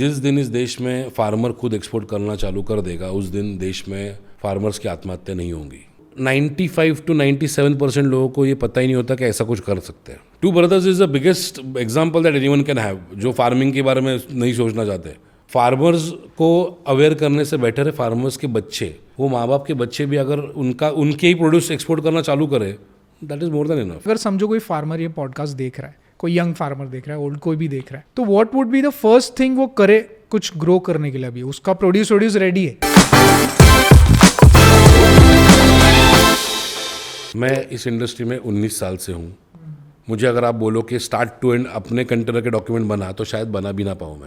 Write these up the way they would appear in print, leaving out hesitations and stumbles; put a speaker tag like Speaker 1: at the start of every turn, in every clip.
Speaker 1: जिस दिन इस देश में फार्मर खुद एक्सपोर्ट करना चालू कर देगा उस दिन देश में फार्मर्स की आत्महत्या नहीं होंगी। 95 to 97% लोगों को ये पता ही नहीं होता कि ऐसा कुछ कर सकते हैं। To brothers is the biggest example that anyone can have, जो फार्मिंग के बारे में नहीं सोचना चाहते। फार्मर्स को अवेयर करने से बेटर है फार्मर्स के बच्चे, वो माँ बाप के बच्चे भी अगर उनके ही प्रोड्यूस एक्सपोर्ट करना चालू करे, that is more than enough.
Speaker 2: अगर समझो कोई फार्मर ये पॉडकास्ट देख रहा है, कोई यंग फार्मर देख रहा है, ओल्ड कोई भी देख रहा है, तो what would be the first thing वो करे कुछ ग्रो करने के लिए? अभी उसका प्रोड्यूस रेडी है।
Speaker 1: मैं इस इंडस्ट्री में 19 साल से हूँ। मुझे अगर आप बोलो कि स्टार्ट टू एंड अपने कंटेनर के डॉक्यूमेंट बना, तो शायद बना भी ना पाऊँ।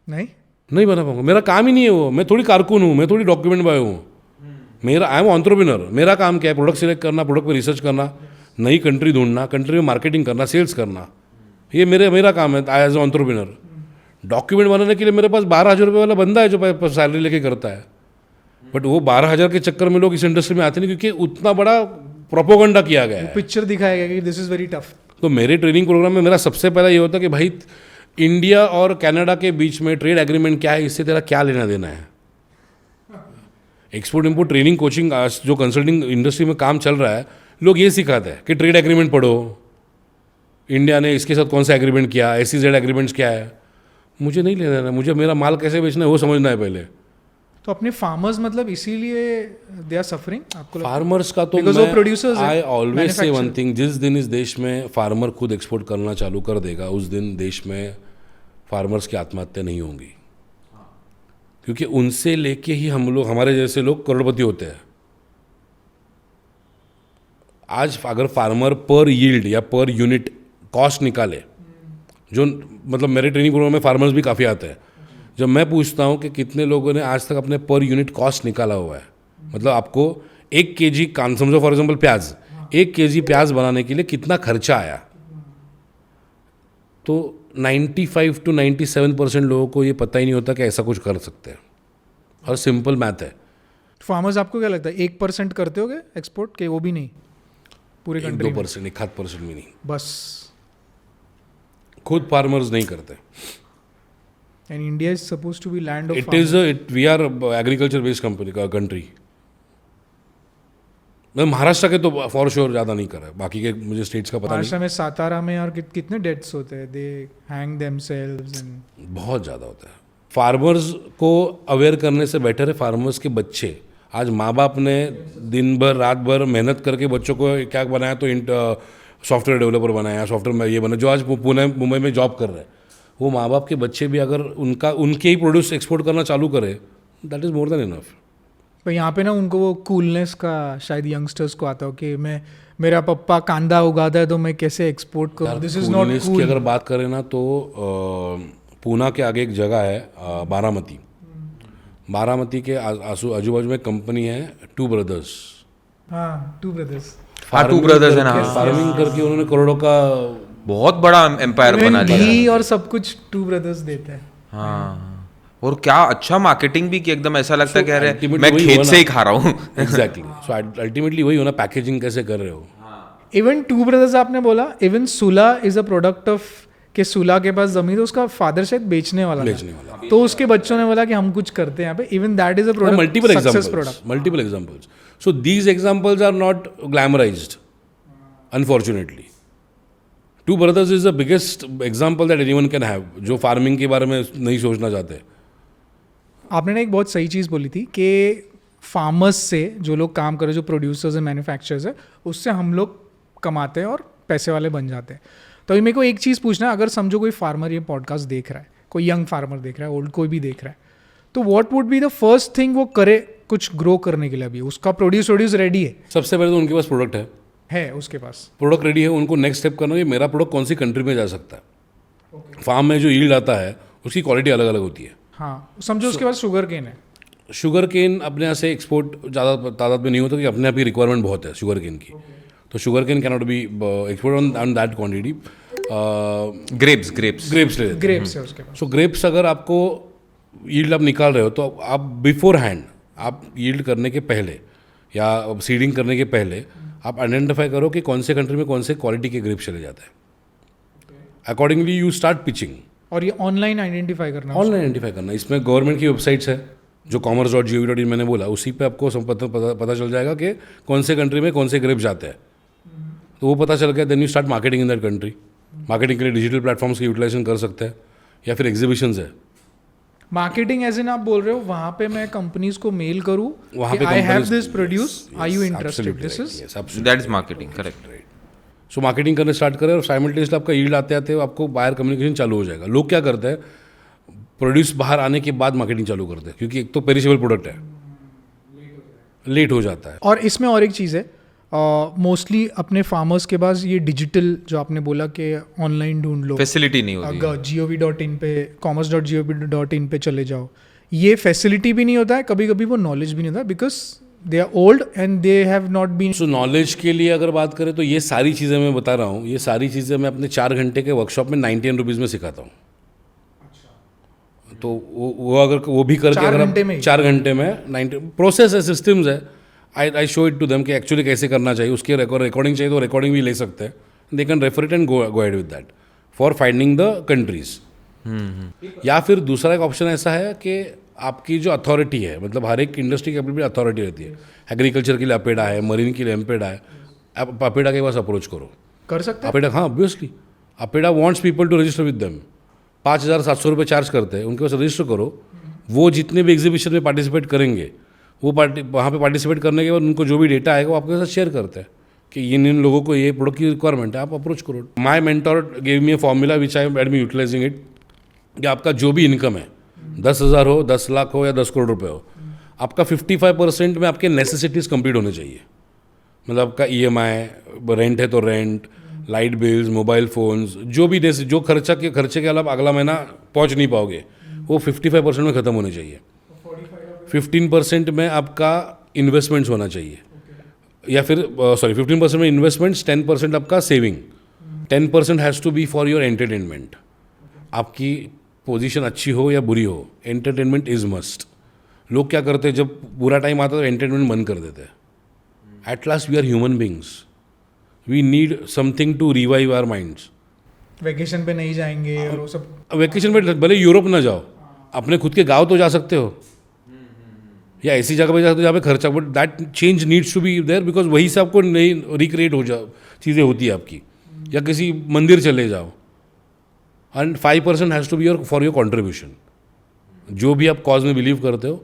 Speaker 1: मैं नहीं बना पाऊँगा, मेरा काम ही नहीं है वो। मैं थोड़ी कारकुन हूँ, मैं थोड़ी डॉक्यूमेंट बॉय हूँ। मेरा आई एम एंटरप्रेन्योर। मेरा काम क्या है? प्रोडक्ट सिलेक्ट करना, प्रोडक्ट पे रिसर्च करना, नई कंट्री ढूंढना, कंट्री में मार्केटिंग करना, सेल्स करना, ये मेरा काम है एज ए एंटरप्रेन्योर। डॉक्यूमेंट बनाने के लिए मेरे पास 12,000 रुपये वाला बंदा है जो सैलरी लेके करता है। बट वो 12,000 के चक्कर में लोग इस इंडस्ट्री में आते नहीं, क्योंकि उतना बड़ा प्रोपोगंडा किया गया है,
Speaker 2: पिक्चर दिखाया गया कि दिस इज वेरी टफ।
Speaker 1: तो मेरे ट्रेनिंग प्रोग्राम में मेरा सबसे पहला ये होता है कि भाई इंडिया और कनाडा के बीच में ट्रेड एग्रीमेंट क्या है, इससे तेरा क्या लेना देना है। एक्सपोर्ट इंपोर्ट ट्रेनिंग कोचिंग जो कंसल्टिंग इंडस्ट्री में काम चल रहा है, लोग ये सिखाते हैं कि ट्रेड एग्रीमेंट पढ़ो, इंडिया ने इसके साथ कौन सा एग्रीमेंट किया, SEZ एग्रीमेंट्स क्या है। मुझे नहीं लेना है, मुझे मेरा माल कैसे बेचना है वो समझना है पहले।
Speaker 2: तो अपने फार्मर्स मतलब इसीलिए दे आर सफरिंग आपको
Speaker 1: फार्मर्स का तो I always say one thing, जिस दिन इस देश में फार्मर खुद एक्सपोर्ट करना चालू कर देगा उस दिन देश में फार्मर्स की आत्महत्या नहीं होंगी, क्योंकि उनसे लेके ही हम लोग, हमारे जैसे लोग करोड़पति होते हैं। आज अगर फार्मर पर यील्ड या पर यूनिट कॉस्ट निकाले, जो मतलब मेरे ट्रेनिंग प्रोग्राम में फार्मर्स भी काफ़ी आते हैं, जब मैं पूछता हूँ कि कितने लोगों ने आज तक अपने पर यूनिट कॉस्ट निकाला हुआ है, मतलब आपको 1 kg कान, समझो फॉर एग्जांपल प्याज, 1 kg प्याज बनाने के लिए कितना खर्चा आया, तो 95 to 97% लोगों को ये पता ही नहीं होता कि ऐसा कुछ कर सकते हैं। और सिंपल मैथ है।
Speaker 2: फार्मर्स आपको क्या लगता है 1% करते होगे एक्सपोर्ट के? वो भी नहीं, पूरे कंट्री
Speaker 1: 2%, 1% भी नहीं,
Speaker 2: बस
Speaker 1: खुद फार्मर्स नहीं करते।
Speaker 2: And India is supposed to be land of
Speaker 1: we are agriculture based country. मैं महाराष्ट्र के तो फॉर श्योर ज़्यादा नहीं कर रहा है, बाकी के मुझे स्टेट्स का पता नहीं।
Speaker 2: महाराष्ट्र में सातारा में और कितने डेथ्स होते हैं, दे हैंग देमसेल्व्स एंड
Speaker 1: बहुत ज़्यादा होता है। फार्मर्स को अवेयर करने से बेटर है फार्मर्स के बच्चे। आज माँ बाप ने दिन भर रात भर मेहनत करके बच्चों को क्या बनाया, तो सॉफ्टवेयर डेवलपर बनाया, सॉफ्टवेयर में ये बना, जो आज पुणे मुंबई में जॉब कर रहे हैं, वो माँ बाप के बच्चे भी अगर उनके ही प्रोड्यूस एक्सपोर्ट करना चालू करे, that is more than enough.
Speaker 2: पर यहाँ पे ना उनको वो कूलनेस का शायद यंगस्टर्स को आता हो कि मेरा पप्पा कांदा उगाता है तो मैं कैसे एक्सपोर्ट करूँ। This is not cool.
Speaker 1: की अगर बात करें ना तो पूना के आगे एक जगह है बारामती। बारामती के आजू बाजू में कंपनी है टू ब्रदर्स।
Speaker 2: हाँ, टू ब्रदर्स
Speaker 1: है ना, फार्मिंग करके उन्होंने करोड़ों का
Speaker 3: बहुत बड़ा एम्पायर बना लिया।
Speaker 2: घी और सब कुछ टू ब्रदर्स देते हैं।
Speaker 3: हाँ, और क्या अच्छा मार्केटिंग भी कि एकदम ऐसा लगता है कि अरे मैं खेत से ही खा रहा हूँ।
Speaker 1: एग्जैक्टली, सो अल्टीमेटली वही हो ना, पैकेजिंग कैसे कर रहे हो।
Speaker 2: इवन टू ब्रदर्स आपने बोला, इवन सुला इज अ प्रोडक्ट ऑफ कि सुला के पास जमीन, तो उसका फादर शायद बेचने वाला तो उसके बच्चों ने बोला कि हम कुछ करते हैं यहाँ पे। Even that is a product,
Speaker 1: multiple examples. So these examples are not glamorised unfortunately. Two brothers is the biggest example that anyone can have, जो फार्मिंग के बारे में नहीं सोचना चाहते।
Speaker 2: आपने ना एक बहुत सही चीज़ बोली थी कि फार्मर्स से जो लोग काम कर रहे, जो प्रोड्यूसर्स हैं, मैन्युफैक्चरर्स है, उससे हम लोग कमाते हैं और पैसे वाले बन जाते हैं। तो अभी मेरे को एक चीज़ पूछना है, अगर समझो कोई फार्मर ये पॉडकास्ट देख रहा है, कोई यंग फार्मर देख रहा है, ओल्ड कोई भी देख रहा है, तो what would be the first thing वो करे कुछ ग्रो करने के लिए? अभी उसका प्रोड्यूस रेडी है।
Speaker 1: सबसे पहले तो उनके पास प्रोडक्ट
Speaker 2: है उसके पास
Speaker 1: प्रोडक्ट रेडी है, उनको नेक्स्ट स्टेप करना है, मेरा प्रोडक्ट कौन सी कंट्री में जा सकता है। फार्म में जो यील्ड आता है उसकी क्वालिटी अलग अलग होती है।
Speaker 2: हाँ, समझो उसके पास शुगर केन है।
Speaker 1: शुगर केन अपने यहाँ से एक्सपोर्ट ज़्यादा तादाद में नहीं होता, कि अपने आप की रिक्वायरमेंट बहुत है शुगर केन की, तो sugar cane cannot be export on that quantity.
Speaker 3: Grapes
Speaker 2: है उसके पास।
Speaker 1: सो ग्रेप्स अगर आपको यील्ड आप निकाल रहे हो, तो आप बिफोर हैंड, आप यील्ड करने के पहले या सीडिंग करने के पहले आप आइडेंटिफाई करो कि कौन से कंट्री में कौन से क्वालिटी के ग्रेप्स चले जाते हैं। Accordingly you start pitching.
Speaker 2: और ये ऑनलाइन आइडेंटिफाई करना
Speaker 1: ऑनलाइन आइडेंटिफाई करना, इसमें गवर्नमेंट की वेबसाइट्स है जो commerce.gov.in मैंने बोला, उसी पे आपको सब पता चल जाएगा कि कौन से कंट्री में कौन से ग्रेप्स जाते हैं, तो वो पता चल गया, then you start marketing in that country. Marketing के लिए डिजिटल प्लेटफॉर्म्स की यूटिलाइजेशन कर सकते हैं या फिर एग्जीबिशंस है।
Speaker 2: मार्केटिंग एज इन आप बोल रहे हो वहाँ पे मैं कंपनीज को मेल करूँ
Speaker 1: वहाँ पे
Speaker 2: I have
Speaker 1: companies-
Speaker 2: this produce, are you
Speaker 1: Yes,
Speaker 2: interested,
Speaker 1: absolutely
Speaker 2: this
Speaker 1: right,
Speaker 2: is
Speaker 1: yes, absolutely
Speaker 3: that is marketing, correct.
Speaker 1: So marketing करने स्टार्ट करें और साइमल्टेनियसली आपका यील्ड आते आते आपको बायर कम्युनिकेशन चालू हो जाएगा। लोग क्या करते हैं, प्रोड्यूस बाहर आने के बाद मार्केटिंग चालू करते हैं, क्योंकि एक तो पेरिशेबल प्रोडक्ट है, लेट हो जाता है।
Speaker 2: और इसमें और एक चीज़ है, मोस्टली अपने फार्मर्स के पास ये डिजिटल जो आपने बोला कि ऑनलाइन ढूंढ लो,
Speaker 3: फैसिलिटी नहीं होती है।
Speaker 2: gov.in पे commerce.gov.in पे चले जाओ, ये फैसिलिटी भी नहीं होता है, कभी कभी वो नॉलेज भी नहीं होता, because they are old and they have not been.
Speaker 1: So knowledge के लिए अगर बात करें तो ये सारी चीज़ें मैं बता रहा हूँ, ये सारी चीज़ें मैं अपने 4 घंटे के वर्कशॉप में 99 रुपीज़ में सिखाता हूँ। तो वो अगर वो भी करके
Speaker 2: 4
Speaker 1: अगर
Speaker 2: घंटे में ही?
Speaker 1: 4 घंटे में 90 प्रोसेस है, सिस्टम्स है, I show it to them कि एक्चुअली कैसे करना चाहिए। उसकी रिकॉर्डिंग चाहिए तो रिकॉर्डिंग भी ले सकते हैं, they can refer it and go ahead with that for finding the countries. या फिर दूसरा एक ऑप्शन ऐसा है कि आपकी जो अथॉरिटी है, मतलब हर एक इंडस्ट्री की अपनी अथॉरिटी रहती है, एग्रीकल्चर के लिए अपेडा है, मरीन के लिए एम्पेडा है, आप अपेडा के पास अप्रोच करो।
Speaker 2: कर सकते हैं।
Speaker 1: अपेडा, हाँ obviously, APEDA wants people to register with them, 5,700 रुपये चार्ज करते हैं, उनके पास रजिस्टर करो। वो जितने भी एग्जीबिशन में पार्टिसिपेट करेंगे, वो वहाँ पे पार्टिसिपेट करने के बाद उनको जो भी डेटा आएगा वो आपके साथ शेयर करते हैं कि इन लोगों को ये प्रोडक्ट की रिक्वायरमेंट है, आप अप्रोच करो। My mentor gave me a formula which I am utilising it, कि आपका जो भी इनकम है, 10,000 हो, 10 लाख हो या 10 करोड़ रुपए हो, आपका 55% में आपके नेसेसिटीज़ कंप्लीट होने चाहिए। मतलब आपका EMI, रेंट है तो rent, light bills, mobile phones, जो भी जो खर्चे के अलावा अगला महीना पहुंच नहीं पाओगे, वो 55% में ख़त्म होने चाहिए। 15% में आपका इन्वेस्टमेंट्स होना चाहिए, या फिर 15% में इन्वेस्टमेंट्स, 10% आपका saving, 10% has to be for your entertainment. आपकी पोजीशन अच्छी हो या बुरी हो, एंटरटेनमेंट इज़ मस्ट। लोग क्या करते हैं, जब बुरा टाइम आता है तो एंटरटेनमेंट बंद कर देते हैं। At last we are human beings, we need something to revive our minds.
Speaker 2: Vacation पे नहीं जाएंगे और वो सब।
Speaker 1: वेकेशन पे भले यूरोप ना जाओ, अपने खुद के गांव तो जा सकते हो, या ऐसी जगह पे जा सकते हो जहाँ पे खर्चा, but that change needs to be there, because वहीं से आपको नई रिक्रिएट हो जाओ चीज़ें होती है आपकी। या किसी मंदिर चले जाओ, and 5% has to be for your contribution. जो भी आप कॉज में बिलीव करते हो,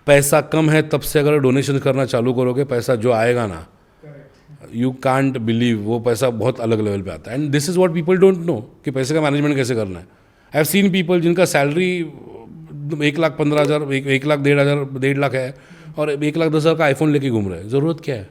Speaker 1: पैसा कम है तब से अगर डोनेशन करना चालू करोगे, पैसा जो आएगा ना, यू कांट बिलीव, वो पैसा बहुत अलग लेवल पे आता है। And this is what people don't know कि पैसे का मैनेजमेंट कैसे करना है। आई हैव सीन पीपल जिनका सैलरी 1,15,000, 1,00,000, 1,50,000, 1.5 लाख है, और 1,10,000 का आईफोन लेके घूम रहे हैं। ज़रूरत क्या है?